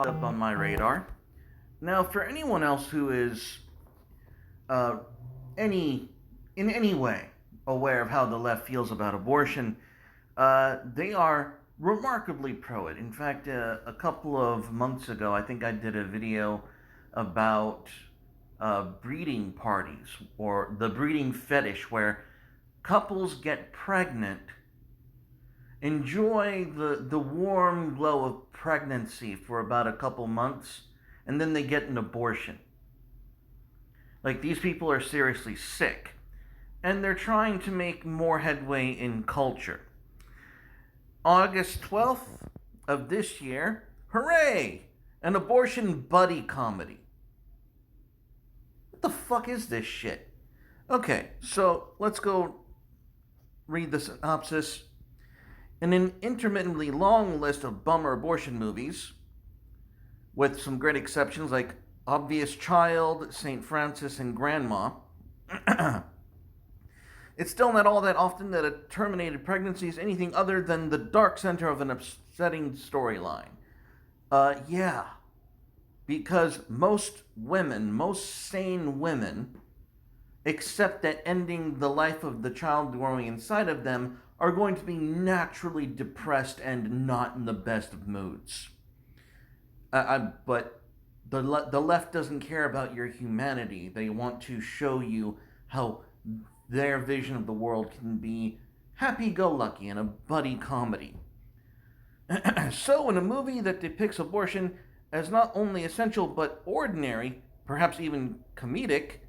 up on my radar. Now, for anyone else who is uh, any in any way aware of how the left feels about abortion, they are remarkably pro it. In fact, a couple of months ago, I think I did a video about breeding parties or the breeding fetish, where couples get pregnant, enjoy the warm glow of pregnancy for about a couple months, and then they get an abortion. Like, these people are seriously sick, and they're trying to make more headway in culture. August 12th of this year, hooray! An abortion buddy comedy. What the fuck is this shit? Okay, so let's go read the synopsis. In an intermittently long list of bummer abortion movies, with some great exceptions like Obvious Child, St. Francis, and Grandma, it's still not all that often that a terminated pregnancy is anything other than the dark center of an upsetting storyline. Yeah, because most women, most sane women, accept that ending the life of the child growing inside of them are going to be naturally depressed and not in the best of moods. But the left doesn't care about your humanity. They want to show you how their vision of the world can be happy-go-lucky in a buddy comedy. So, in a movie that depicts abortion as not only essential but ordinary, perhaps even comedic,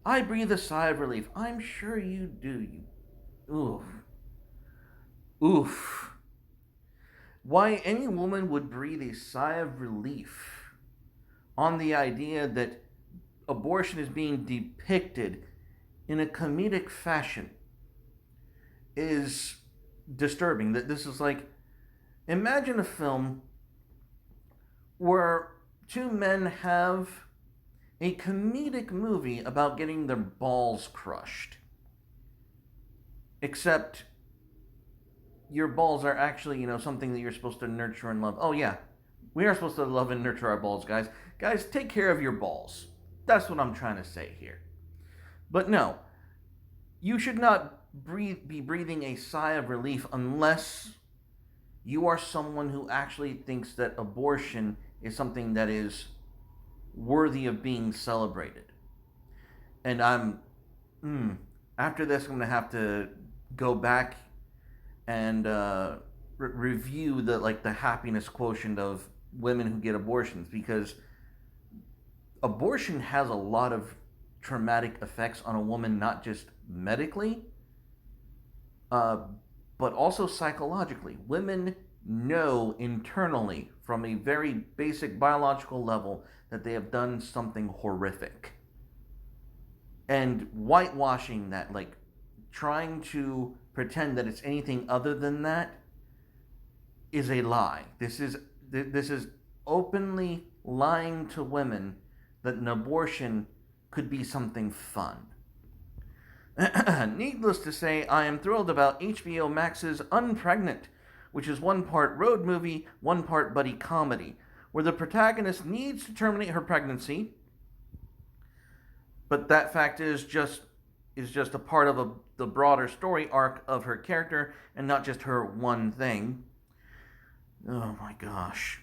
I breathe a sigh of relief. I'm sure you do. Oof. Oof. Why any woman would breathe a sigh of relief on the idea that abortion is being depicted in a comedic fashion is disturbing. That this is like, imagine a film where two men have a comedic movie about getting their balls crushed. Except your balls are actually, something that you're supposed to nurture and love. Oh, yeah. We are supposed to love and nurture our balls, guys. Guys, take care of your balls. That's what I'm trying to say here. But no, you should not be breathing a sigh of relief unless you are someone who actually thinks that abortion is something that is worthy of being celebrated. And after this, I'm going to have to go back and review the happiness quotient of women who get abortions, because abortion has a lot of traumatic effects on a woman, not just medically, but also psychologically. Women know internally, from a very basic biological level, that they have done something horrific. And whitewashing that, like trying to pretend that it's anything other than that, is a lie. This is openly lying to women that an abortion could be something fun. Needless to say, I am thrilled about HBO Max's Unpregnant, which is one part road movie, one part buddy comedy, where the protagonist needs to terminate her pregnancy, but that fact is just a part of the broader story arc of her character and not just her one thing. Oh my gosh.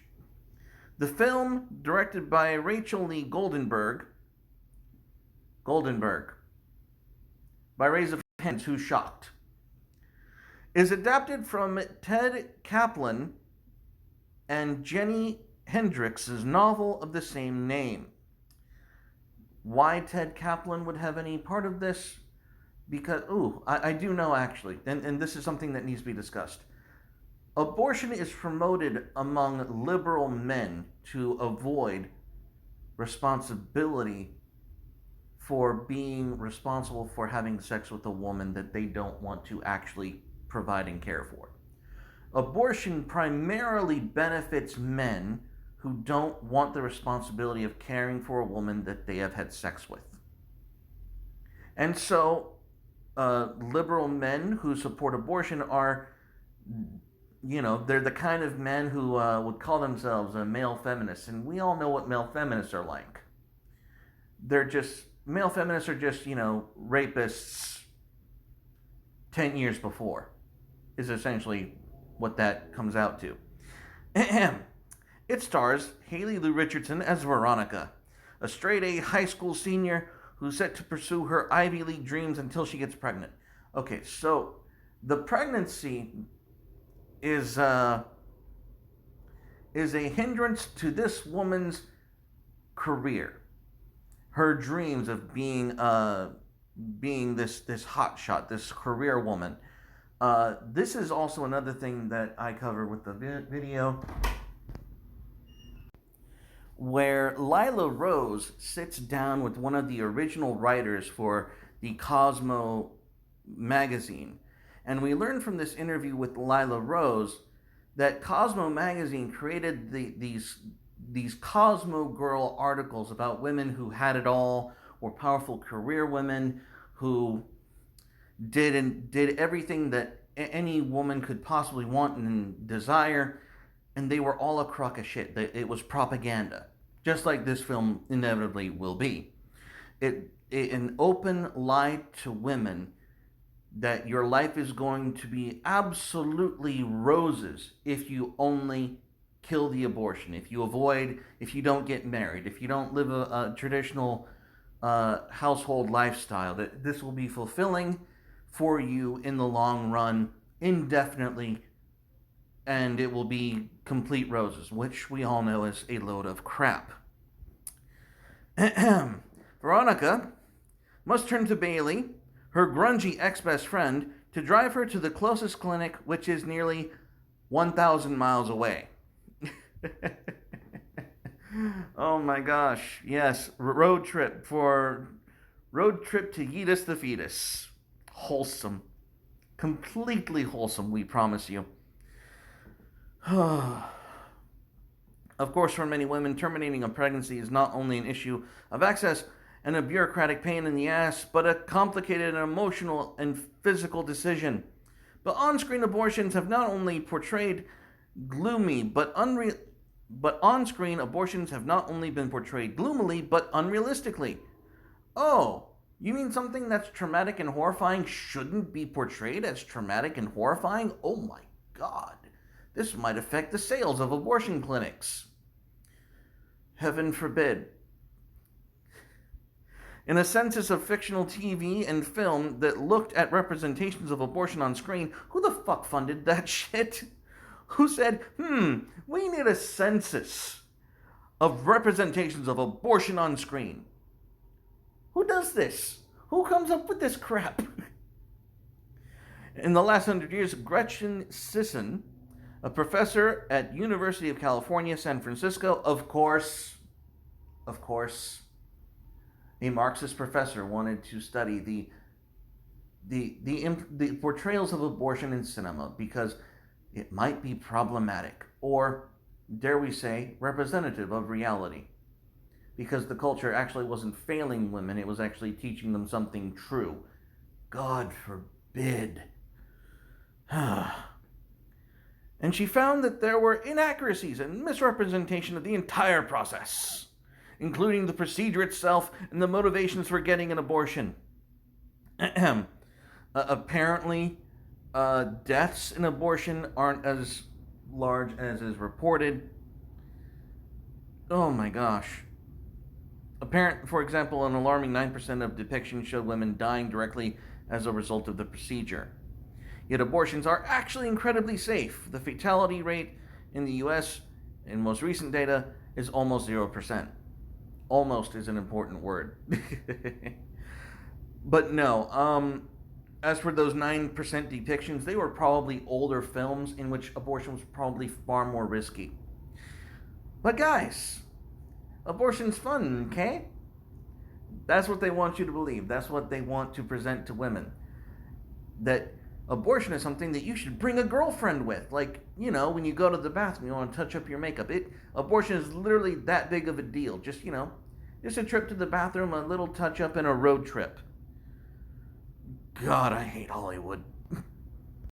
The film, directed by Rachel Lee Goldenberg, by raise of hands, who's shocked, is adapted from Ted Kaplan and Jenny Hendricks' novel of the same name. Why Ted Kaplan would have any part of this? Because, I do know actually, and this is something that needs to be discussed. Abortion is promoted among liberal men to avoid responsibility for being responsible for having sex with a woman that they don't want to actually provide and care for. Abortion primarily benefits men who don't want the responsibility of caring for a woman that they have had sex with. And so, liberal men who support abortion are they're the kind of men who would call themselves a male feminists, and we all know what male feminists are like. Male feminists are just, rapists 10 years before, is essentially what that comes out to. Ahem. It stars Haley Lou Richardson as Veronica, a straight A high school senior who's set to pursue her Ivy League dreams until she gets pregnant. Okay, so the pregnancy is a hindrance to this woman's career, her dreams of being this hot shot, this career woman. This is also another thing that I covered with the video, where Lila Rose sits down with one of the original writers for the Cosmo magazine. And we learn from this interview with Lila Rose that Cosmo magazine created these Cosmo Girl articles about women who had it all, or powerful career women who did everything that any woman could possibly want and desire, and they were all a crock of shit. It was propaganda, just like this film inevitably will be. An open lie to women that your life is going to be absolutely roses if you only kill the abortion, if you don't get married, if you don't live a traditional household lifestyle, that this will be fulfilling for you in the long run, indefinitely, and it will be complete roses, which we all know is a load of crap. Veronica must turn to Bailey, her grungy ex-best friend, to drive her to the closest clinic, which is nearly 1,000 miles away. Oh my gosh, yes, road trip to Yeetus the fetus. Wholesome. Completely wholesome, we promise you. Of course, for many women, terminating a pregnancy is not only an issue of access and a bureaucratic pain in the ass, but a complicated and emotional and physical decision. But on-screen abortions have not only portrayed gloomy, but on-screen abortions have not only been portrayed gloomily, but unrealistically. Oh, you mean something that's traumatic and horrifying shouldn't be portrayed as traumatic and horrifying? Oh my God. This might affect the sales of abortion clinics. Heaven forbid. In a census of fictional TV and film that looked at representations of abortion on screen, who the fuck funded that shit? Who said, we need a census of representations of abortion on screen? Who does this? Who comes up with this crap? In the last 100 years, Gretchen Sisson, a professor at University of California, San Francisco, of course, a Marxist professor, wanted to study the portrayals of abortion in cinema because it might be problematic, or, dare we say, representative of reality. Because the culture actually wasn't failing women, it was actually teaching them something true. God forbid. And she found that there were inaccuracies and misrepresentation of the entire process, including the procedure itself and the motivations for getting an abortion. Apparently, deaths in abortion aren't as large as is reported. Oh my gosh. For example, an alarming 9% of depictions showed women dying directly as a result of the procedure. Yet abortions are actually incredibly safe. The fatality rate in the US, in most recent data, is almost 0%. Almost is an important word. But no, as for those 9% depictions, they were probably older films in which abortion was probably far more risky. But guys, abortion's fun, okay? That's what they want you to believe. That's what they want to present to women. That abortion is something that you should bring a girlfriend with. Like, when you go to the bathroom, you want to touch up your makeup. Abortion is literally that big of a deal. Just a trip to the bathroom, a little touch up, and a road trip. God, I hate Hollywood.